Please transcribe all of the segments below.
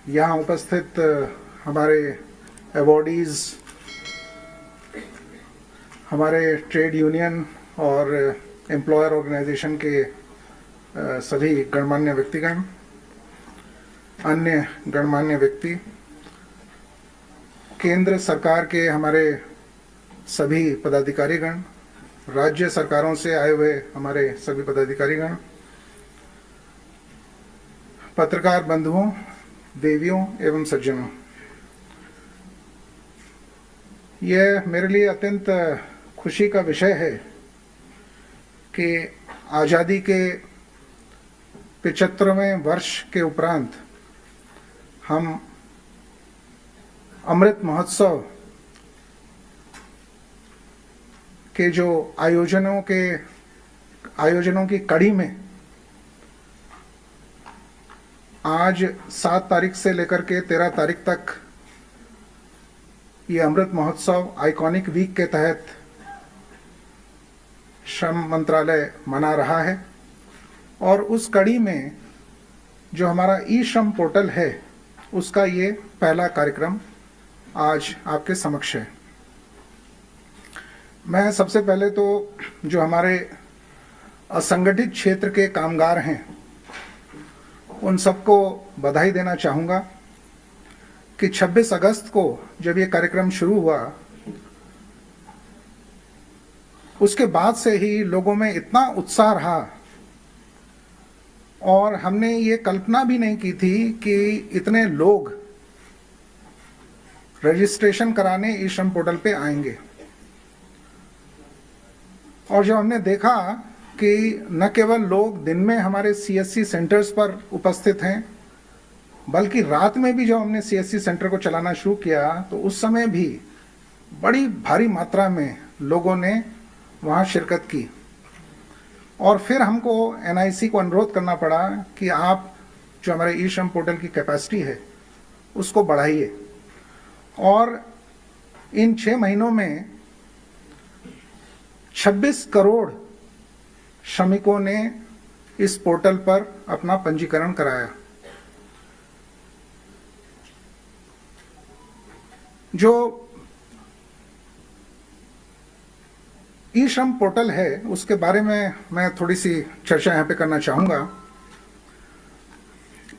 यहाँ उपस्थित हमारे अवॉर्डीज़, हमारे ट्रेड यूनियन और एम्प्लॉयर ऑर्गेनाइजेशन के सभी गणमान्य व्यक्तिगण, अन्य गणमान्य व्यक्ति, केंद्र सरकार के हमारे सभी पदाधिकारीगण, राज्य सरकारों से आए हुए हमारे सभी पदाधिकारीगण, पत्रकार बंधुओं, देवियों एवं सज्जनों, यह मेरे लिए अत्यंत खुशी का विषय है कि आज़ादी के 75वें वर्ष के उपरांत हम अमृत महोत्सव के जो आयोजनों की कड़ी में आज 7 तारीख से लेकर के 13 तारीख तक ये अमृत महोत्सव आइकॉनिक वीक के तहत श्रम मंत्रालय मना रहा है। और उस कड़ी में जो हमारा ई श्रम पोर्टल है, उसका ये पहला कार्यक्रम आज आपके समक्ष है। मैं सबसे पहले तो जो हमारे असंगठित क्षेत्र के कामगार हैं, उन सबको बधाई देना चाहूँगा कि 26 अगस्त को जब ये कार्यक्रम शुरू हुआ, उसके बाद से ही लोगों में इतना उत्साह रहा और हमने ये कल्पना भी नहीं की थी कि इतने लोग रजिस्ट्रेशन कराने ई श्रम पोर्टल पे आएंगे। और जब हमने देखा कि न केवल लोग दिन में हमारे सीएससी सेंटर्स पर उपस्थित हैं, बल्कि रात में भी जब हमने सीएससी सेंटर को चलाना शुरू किया तो उस समय भी बड़ी भारी मात्रा में लोगों ने वहाँ शिरकत की। और फिर हमको एनआईसी को अनुरोध करना पड़ा कि आप जो हमारे ई श्रम पोर्टल की कैपेसिटी है उसको बढ़ाइए। और इन 6 महीनों में 26 करोड़ श्रमिकों ने इस पोर्टल पर अपना पंजीकरण कराया। जो ई श्रम पोर्टल है उसके बारे में मैं थोड़ी सी चर्चा यहाँ पे करना चाहूँगा।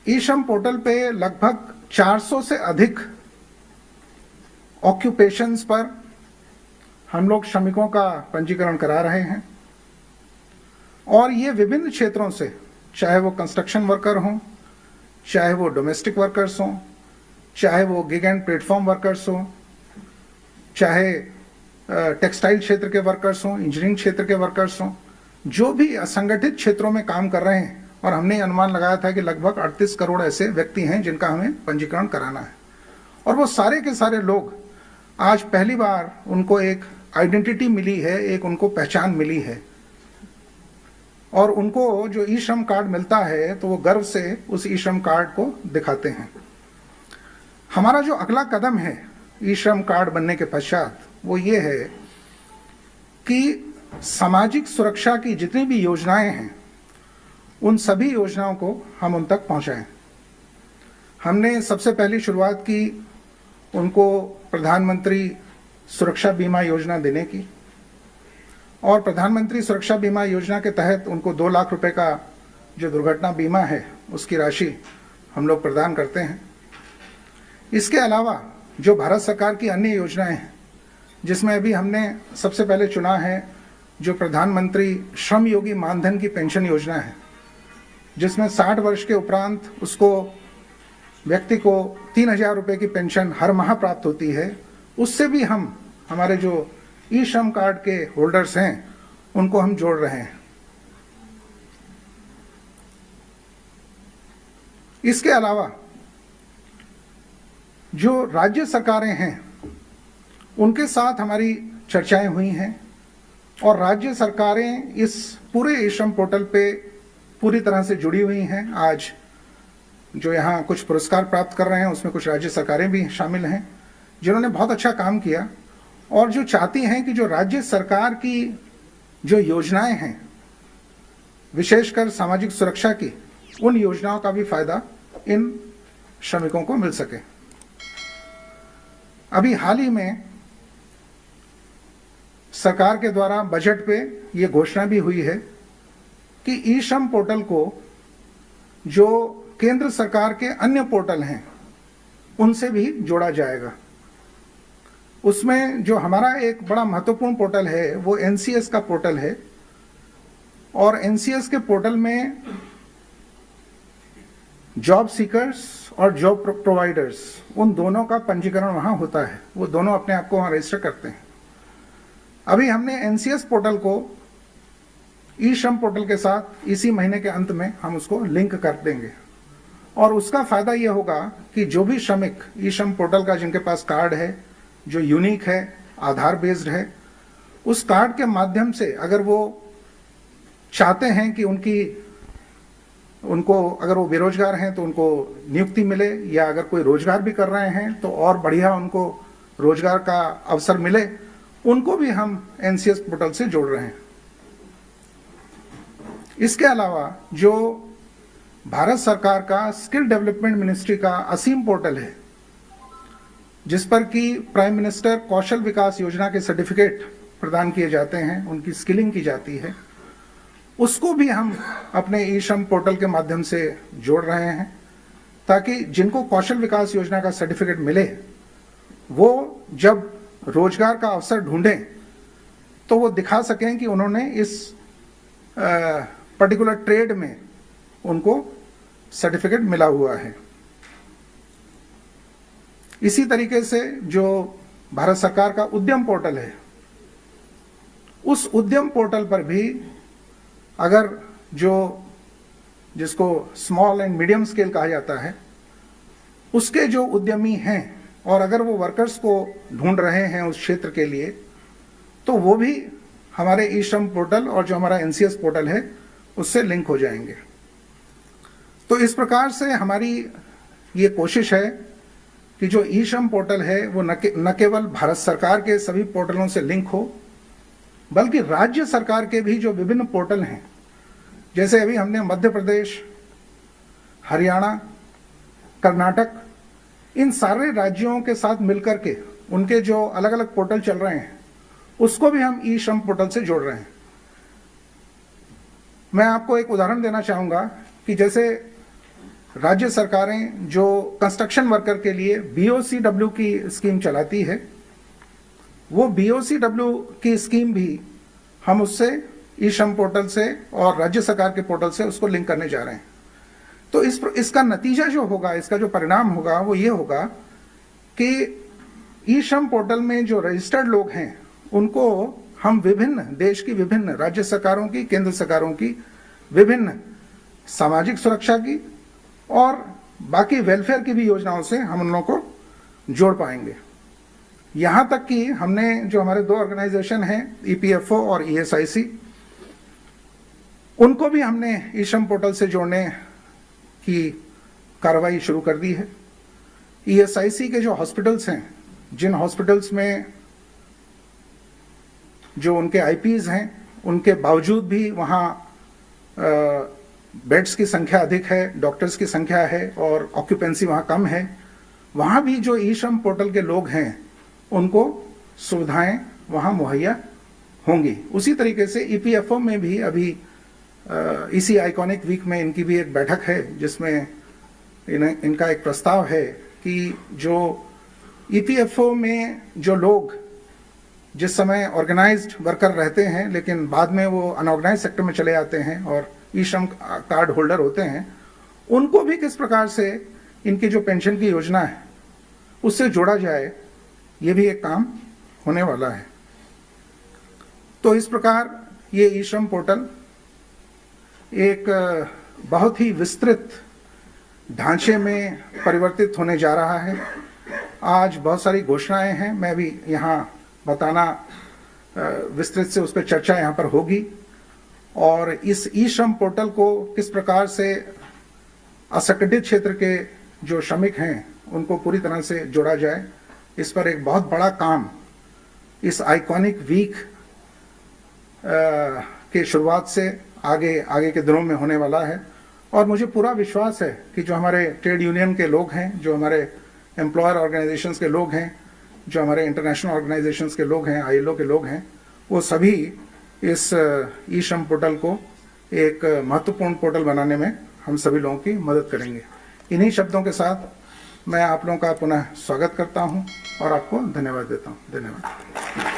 ई श्रम पोर्टल पे लगभग 400 से अधिक ऑक्यूपेशंस पर हम लोग श्रमिकों का पंजीकरण करा रहे हैं। और ये विभिन्न क्षेत्रों से, चाहे वो कंस्ट्रक्शन वर्कर हों, चाहे वो डोमेस्टिक वर्कर्स हों, चाहे वो गिग एंड प्लेटफॉर्म वर्कर्स हों, चाहे टेक्सटाइल क्षेत्र के वर्कर्स हों, इंजीनियरिंग क्षेत्र के वर्कर्स हों, जो भी असंगठित क्षेत्रों में काम कर रहे हैं। और हमने अनुमान लगाया था कि लगभग 38 करोड़ ऐसे व्यक्ति हैं जिनका हमें पंजीकरण कराना है। और वो सारे के सारे लोग आज पहली बार उनको एक आइडेंटिटी मिली है, एक उनको पहचान मिली है। और उनको जो ई श्रम कार्ड मिलता है तो वो गर्व से उस ई श्रम कार्ड को दिखाते हैं। हमारा जो अगला कदम है ई श्रम कार्ड बनने के पश्चात, वो ये है कि सामाजिक सुरक्षा की जितनी भी योजनाएं हैं, उन सभी योजनाओं को हम उन तक पहुंचाएं। हमने सबसे पहली शुरुआत की उनको प्रधानमंत्री सुरक्षा बीमा योजना देने की। और प्रधानमंत्री सुरक्षा बीमा योजना के तहत उनको 2 लाख रुपए का जो दुर्घटना बीमा है उसकी राशि हम लोग प्रदान करते हैं। इसके अलावा जो भारत सरकार की अन्य योजनाएं हैं, जिसमें अभी हमने सबसे पहले चुना है जो प्रधानमंत्री श्रम योगी मानधन की पेंशन योजना है, जिसमें 60 वर्ष के उपरांत उसको व्यक्ति को 3000 रुपये की पेंशन हर माह प्राप्त होती है। उससे भी हम हमारे जो ई श्रम कार्ड के होल्डर्स हैं उनको हम जोड़ रहे हैं। इसके अलावा जो राज्य सरकारें हैं उनके साथ हमारी चर्चाएं हुई हैं और राज्य सरकारें इस पूरे ई श्रम पोर्टल पे पूरी तरह से जुड़ी हुई हैं। आज जो यहाँ कुछ पुरस्कार प्राप्त कर रहे हैं उसमें कुछ राज्य सरकारें भी शामिल हैं जिन्होंने बहुत अच्छा काम किया और जो चाहती हैं कि जो राज्य सरकार की जो योजनाएं हैं, विशेषकर सामाजिक सुरक्षा की, उन योजनाओं का भी फायदा इन श्रमिकों को मिल सके। अभी हाल ही में सरकार के द्वारा बजट पे ये घोषणा भी हुई है कि ई श्रम पोर्टल को जो केंद्र सरकार के अन्य पोर्टल हैं उनसे भी जोड़ा जाएगा। उसमें जो हमारा एक बड़ा महत्वपूर्ण पोर्टल है वो एनसीएस का पोर्टल है, और एनसीएस के पोर्टल में जॉब सीकर्स और जॉब प्रोवाइडर्स उन दोनों का पंजीकरण वहां होता है, वो दोनों अपने आप को वहां रजिस्टर करते हैं। अभी हमने एनसीएस पोर्टल को ई श्रम पोर्टल के साथ इसी महीने के अंत में हम उसको लिंक कर देंगे, और उसका फायदा ये होगा कि जो भी श्रमिक ई श्रम पोर्टल का जिनके पास कार्ड है जो यूनिक है, आधार बेस्ड है, उस कार्ड के माध्यम से अगर वो चाहते हैं कि उनको अगर वो बेरोजगार हैं तो उनको नियुक्ति मिले, या अगर कोई रोजगार भी कर रहे हैं तो और बढ़िया उनको रोजगार का अवसर मिले, उनको भी हम एनसीएस पोर्टल से जोड़ रहे हैं। इसके अलावा जो भारत सरकार का स्किल डेवलपमेंट मिनिस्ट्री का असीम पोर्टल है, जिस पर कि प्राइम मिनिस्टर कौशल विकास योजना के सर्टिफिकेट प्रदान किए जाते हैं, उनकी स्किलिंग की जाती है, उसको भी हम अपने ई श्रम पोर्टल के माध्यम से जोड़ रहे हैं, ताकि जिनको कौशल विकास योजना का सर्टिफिकेट मिले वो जब रोजगार का अवसर ढूंढें तो वो दिखा सकें कि उन्होंने इस पर्टिकुलर ट्रेड में उनको सर्टिफिकेट मिला हुआ है। इसी तरीके से जो भारत सरकार का उद्यम पोर्टल है, उस उद्यम पोर्टल पर भी अगर जिसको स्मॉल एंड मीडियम स्केल कहा जाता है, उसके जो उद्यमी हैं और अगर वो वर्कर्स को ढूंढ रहे हैं उस क्षेत्र के लिए, तो वो भी हमारे ई श्रम पोर्टल और जो हमारा एनसीएस पोर्टल है उससे लिंक हो जाएंगे। तो इस प्रकार से हमारी ये कोशिश है कि जो ई श्रम पोर्टल है वो न केवल भारत सरकार के सभी पोर्टलों से लिंक हो, बल्कि राज्य सरकार के भी जो विभिन्न पोर्टल हैं, जैसे अभी हमने मध्य प्रदेश, हरियाणा, कर्नाटक, इन सारे राज्यों के साथ मिलकर के उनके जो अलग अलग पोर्टल चल रहे हैं उसको भी हम ई श्रम पोर्टल से जोड़ रहे हैं। मैं आपको एक उदाहरण देना चाहूँगा कि जैसे राज्य सरकारें जो कंस्ट्रक्शन वर्कर के लिए बीओसीडब्ल्यू की स्कीम चलाती है, वो बीओसीडब्ल्यू की स्कीम भी हम उससे ई श्रम पोर्टल से और राज्य सरकार के पोर्टल से उसको लिंक करने जा रहे हैं। तो इसका नतीजा जो होगा, इसका जो परिणाम होगा वो ये होगा कि ई श्रम पोर्टल में जो रजिस्टर्ड लोग हैं उनको हम विभिन्न देश की विभिन्न राज्य सरकारों की, केंद्र सरकारों की विभिन्न सामाजिक सुरक्षा की और बाकी वेलफेयर की भी योजनाओं से हम उन लोगों को जोड़ पाएंगे। यहाँ तक कि हमने जो हमारे दो ऑर्गेनाइजेशन हैं ईपीएफओ और ईएसआईसी, उनको भी हमने ई श्रम पोर्टल से जोड़ने की कार्रवाई शुरू कर दी है। ईएसआईसी के जो हॉस्पिटल्स हैं, जिन हॉस्पिटल्स में जो उनके आईपीज हैं, उनके बावजूद भी वहाँ बेड्स की संख्या अधिक है, डॉक्टर्स की संख्या है और ऑक्यूपेंसी वहाँ कम है, वहाँ भी जो ई श्रम पोर्टल के लोग हैं उनको सुविधाएं वहाँ मुहैया होंगी। उसी तरीके से ईपीएफओ में भी अभी इसी आइकॉनिक वीक में इनकी भी एक बैठक है जिसमें इनका एक प्रस्ताव है कि जो ईपीएफओ में जो लोग जिस समय ऑर्गेनाइज्ड वर्कर रहते हैं लेकिन बाद में वो अनऑर्गेनाइज्ड सेक्टर में चले जाते हैं और ई श्रम कार्ड होल्डर होते हैं, उनको भी किस प्रकार से इनकी जो पेंशन की योजना है उससे जोड़ा जाए, ये भी एक काम होने वाला है। तो इस प्रकार ये ई श्रम पोर्टल एक बहुत ही विस्तृत ढांचे में परिवर्तित होने जा रहा है। आज बहुत सारी घोषणाएं हैं, मैं भी यहाँ बताना विस्तृत से उस पर चर्चा यहाँ पर होगी, और इस ई श्रम पोर्टल को किस प्रकार से असंगठित क्षेत्र के जो श्रमिक हैं उनको पूरी तरह से जोड़ा जाए, इस पर एक बहुत बड़ा काम इस आइकॉनिक वीक के शुरुआत से आगे के दिनों में होने वाला है। और मुझे पूरा विश्वास है कि जो हमारे ट्रेड यूनियन के लोग हैं, जो हमारे एम्प्लॉयर ऑर्गेनाइजेशंस के लोग हैं, जो हमारे इंटरनेशनल ऑर्गेनाइजेशंस के लोग हैं, ILO के लोग हैं, वो सभी इस ई श्रम पोर्टल को एक महत्वपूर्ण पोर्टल बनाने में हम सभी लोगों की मदद करेंगे। इन्हीं शब्दों के साथ मैं आप लोगों का पुनः स्वागत करता हूं और आपको धन्यवाद देता हूं। धन्यवाद।